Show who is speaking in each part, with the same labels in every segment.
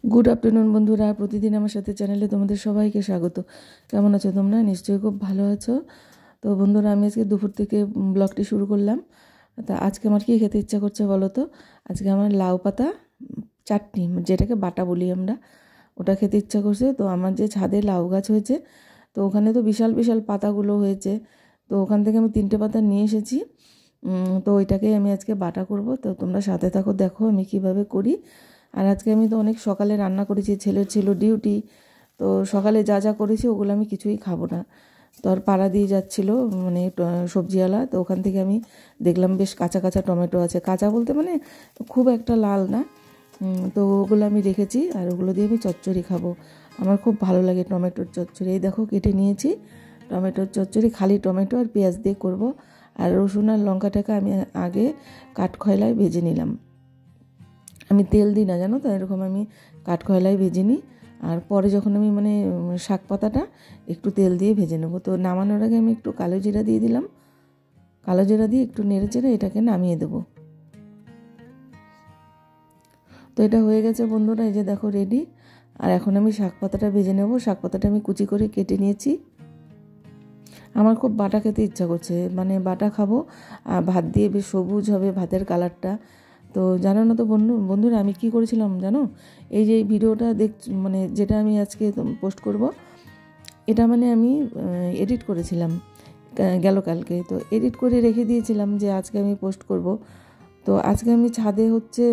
Speaker 1: Good afternoon বন্ধুরা, প্রতিদিন আমার সাথে চ্যানেলে তোমাদের সবাইকে স্বাগত। কেমন আছো তোমরা? নিশ্চয়ই খুব ভালো আছো। তো বন্ধুরা, আমি আজকে দুপুর থেকে ব্লগটি শুরু করলাম। তা আজকে আমার কী খেতে ইচ্ছা করছে বলো তো? আজকে আমার লাউ পাতা চাটনি, যেটাকে বাটা বলি আমরা, ওটা খেতে ইচ্ছা করছে। তো আমার যে ছাদে লাউ গাছ হয়েছে, তো ওখানে তো বিশাল বিশাল পাতাগুলো হয়েছে। তো ওখান থেকে আমি 3টে পাতা নিয়ে এসেছি। তো ওইটাকেই আমি আজকে বাটা করব। তো তোমরা সাথে থাকো, দেখো আমি কিভাবে করি। আর আজকে আমি তো অনেক সকালে রান্না করেছি, ছেলের ছিল ডিউটি। তো সকালে যা যা করেছি ওগুলো আমি কিছুই খাবো না। তো আর পাড়া দিয়ে যাচ্ছিলো মানে সবজিওয়ালা, তো ওখান থেকে আমি দেখলাম বেশ কাঁচা কাঁচা টমেটো আছে। কাঁচা বলতে মানে খুব একটা লাল না। তো ওগুলো আমি রেখেছি, আর ওগুলো দিয়ে আমি চচ্চড়ি খাবো। আমার খুব ভালো লাগে টমেটোর চচ্চড়ি। এই দেখো কেটে নিয়েছি টমেটোর চচ্চড়ি, খালি টমেটো আর পেঁয়াজ দিয়ে করব। আর রসুন আর লঙ্কাটাকে আমি আগে কাঠখয়লায় ভেজে নিলাম। আমি তেল দিই না, জানো তো, এরকম আমি কাঠখয়লায় ভেজে নিই। আর পরে যখন আমি মানে শাক পাতাটা একটু তেল দিয়ে ভেজে নেবো। তো নামানোর আগে আমি একটু কালো জিরা দিয়ে দিলাম। কালো জিরা দিয়ে একটু নেড়ে চেড়ে এটাকে নামিয়ে দেবো। তো এটা হয়ে গেছে বন্ধুরা, এই যে দেখো রেডি। আর এখন আমি শাক পাতাটা ভেজে নেব। শাক পাতাটা আমি কুচি করে কেটে নিয়েছি। আমার খুব বাটা খেতে ইচ্ছা করছে, মানে বাটা খাবো। ভাত দিয়ে বেশ সবুজ হবে ভাতের কালারটা। তো জানো না তো বন্ধুরা, আমি কি করেছিলাম জানো? এই যে ভিডিওটা মানে যেটা আমি আজকে পোস্ট করব, এটা মানে আমি এডিট করেছিলাম গেল কালকে। তো এডিট করে রেখে দিয়েছিলাম যে আজকে আমি পোস্ট করব। তো আজকে আমি ছাদে হচ্ছে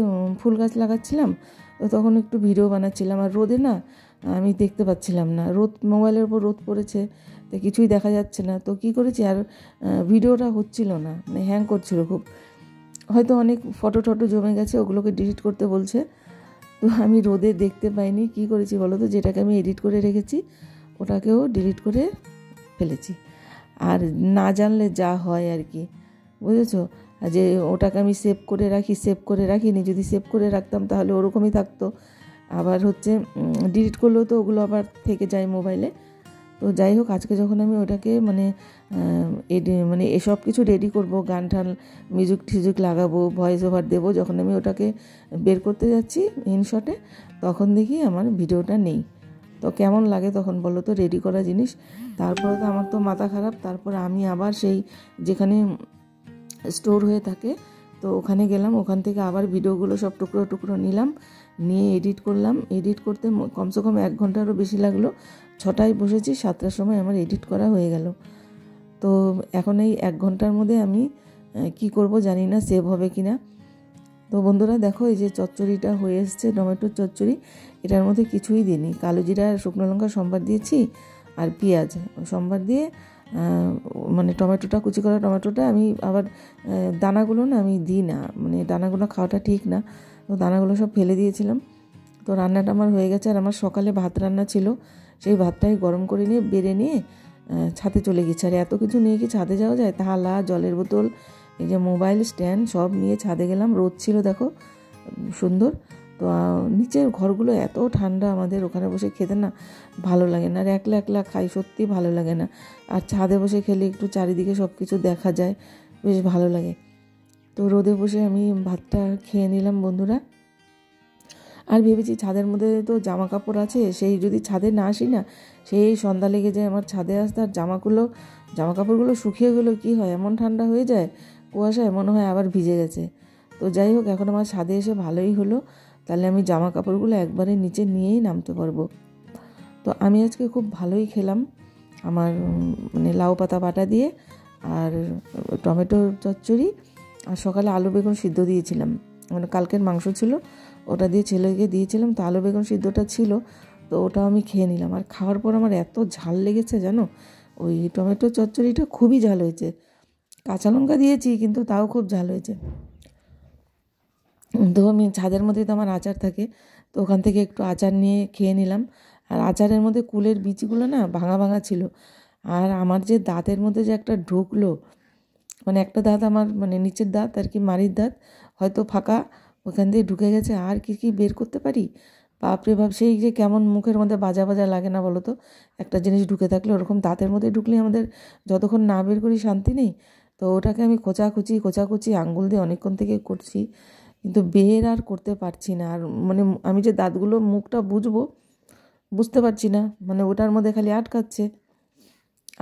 Speaker 1: ফুল গাছ লাগাচ্ছিলাম। তো তখন একটু ভিডিও বানাচ্ছিলাম, আর রোদে না আমি দেখতে পাচ্ছিলাম না, রোদ মোবাইলের উপর রোদ পড়েছে, তো কিছুই দেখা যাচ্ছে না। তো কী করেছি, আর ভিডিওটা হচ্ছিল না, মানে হ্যাং করছিল খুব। হয়তো অনেক ফটো টটো জমে গেছে, ওগুলোকে ডিলিট করতে বলছে। তো আমি রোদে দেখতে পাইনি, কি করেছি বলো তো, যেটাকে আমি এডিট করে রেখেছি ওটাকেও ডিলিট করে ফেলেছি। আর না জানলে যা হয় আর কি, বুঝেছো? যে ওটাকে আমি সেভ করে রাখিনি। যদি সেভ করে রাখতাম তাহলে ওরকমই থাকতো। আবার হচ্ছে ডিলিট করলেও তো ওগুলো আবার থেকে যায় মোবাইলে। তো যাই হোক, আজকে যখন আমি ওটাকে মানে মানে এসব কিছু রেডি করব, গান টান মিউজিক টিউজিক লাগাবো, ভয়েস ওভার দেবো, যখন আমি ওটাকে বের করতে যাচ্ছি ইনশটে, তখন দেখি আমার ভিডিওটা নেই। তো কেমন লাগে তখন বলো তো, রেডি করা জিনিস। তারপরে তো আমার তো মাথা খারাপ। তারপর আমি আবার সেই যেখানে স্টোর হয়ে থাকে, তো ওখানে গেলাম। ওখান থেকে আবার ভিডিওগুলো সব টুকরো টুকরো নিলাম, নিয়ে এডিট করলাম। এডিট করতে কমসে কম 1 ঘন্টারও বেশি লাগলো। 6টায় বসেছি, 7টার সময় আমার এডিট করা হয়ে গেল। তো এখন এই 1 ঘন্টার মধ্যে আমি কি করব জানি না, সেভ হবে কি না। তো বন্ধুরা দেখো, এই যে চচ্চড়িটা হয়ে এসছে, টমেটোর চচ্চড়ি। এটার মধ্যে কিছুই দিইনি, কালো জিরা আর শুকনো লঙ্কা সম্বার দিয়েছি, আর পেঁয়াজ সম্বার দিয়ে মানে টমেটোটা, কুচি করা টমেটোটা আমি আবার দানাগুলো না আমি দিই না, মানে দানাগুলো খাওয়াটা ঠিক না। তো দানাগুলো সব ফেলে দিয়েছিলাম। তো রান্নাটা আমার হয়ে গেছে। আর আমার সকালে ভাত রান্না ছিল, সেই ভাতটাই গরম করে নিয়ে বেড়ে নিয়ে ছাদে চলে গেছি। আর এত কিছু নিয়ে কি ছাদে যাওয়া যায়? থালা, জলের বোতল, এই যে মোবাইল স্ট্যান্ড, সব নিয়ে ছাদে গেলাম। রোদ ছিল দেখো সুন্দর। তো নিচের ঘরগুলো এত ঠান্ডা, আমাদের ওখানে বসে খেতে না ভালো লাগে না। আর একলা একলা খাই, সত্যি ভালো লাগে না। আর ছাদে বসে খেলে একটু চারিদিকে সব কিছু দেখা যায়, বেশ ভালো লাগে। তো রোদে বসে আমি ভাতটা খেয়ে নিলাম বন্ধুরা। আর ভেবেছি ছাদের মধ্যে তো জামা কাপড় আছে, সেই যদি ছাদে না আসি না, সেই সন্ধ্যা লেগে যায় আমার ছাদে আসতে। আর জামা কাপড়গুলো শুকিয়ে গেলেও কী হয়, এমন ঠান্ডা হয়ে যায়, কুয়াশায় মনে হয় আবার ভিজে গেছে। তো যাই হোক, এখন আমার ছাদে এসে ভালোই হলো, তাহলে আমি জামা কাপড়গুলো একবারে নিচে নিয়েই নামতে পারবো। তো আমি আজকে খুব ভালোই খেলাম, আমার মানে লাউ পাতা বাটা দিয়ে আর টমেটো চচ্চড়ি। আর সকালে আলু বেগুন সিদ্ধ দিয়েছিলাম, মানে কালকের মাংস ছিল, ওটা দিয়ে ছেলেকে দিয়েছিলাম। তো আলু বেগুন সিদ্ধটা ছিল, তো ওটাও আমি খেয়ে নিলাম। আর খাওয়ার পর আমার এত ঝাল লেগেছে জানো, ওই টমেটো চচ্চড়িটা খুবই ঝাল হয়েছে। কাঁচা লঙ্কা দিয়েছি কিন্তু তাও খুব ঝাল হয়েছে। তো আমি ছাদের মধ্যেই তো আমার আচার থাকে, তো ওখান থেকে একটু আচার নিয়ে খেয়ে নিলাম। আর আচারের মধ্যে কুলের বীজগুলো না ভাঙা ভাঙা ছিল। আর আমার যে দাঁতের মধ্যে যে একটা ঢুকলো, মানে একটা দাঁত আমার মানে নিচের দাঁত আর কি, মাড়ির দাঁত হয়তো ফাঁকা, ওখান দিয়ে ঢুকে গেছে। আর কি বের করতে পারি, বাপরে বাপ, সেই যে কেমন মুখের মধ্যে বাজা বাজা লাগে না বলো তো, একটা জিনিস ঢুকে থাকলে। ওরকম দাঁতের মধ্যে ঢুকলে আমাদের যতক্ষণ না বের করি শান্তি নেই। তো ওটাকে আমি খোঁচাখুচি আঙ্গুল দিয়ে অনেকক্ষণ থেকে করছি, কিন্তু বের আর করতে পারছি না। আর মানে আমি যে দাঁতগুলো মুখটা বুঝতে পারছি না, মানে ওটার মধ্যে খালি আটকাচ্ছে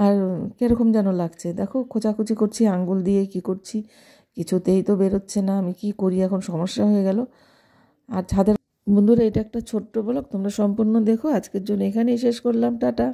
Speaker 1: আর কীরকম যেন লাগছে। দেখো খোঁচাখুচি করছি আঙ্গুল দিয়ে, কি করছি কিছুতেই তো বেরোচ্ছে না। আমি কি করি এখন, সমস্যা হয়ে গেল। আর ছাদের বন্ধুরা, এটা একটা ছোট্ট ব্লগ, তোমরা সম্পূর্ণ দেখো। আজকের জন্য এখানেই শেষ করলাম, টাটা।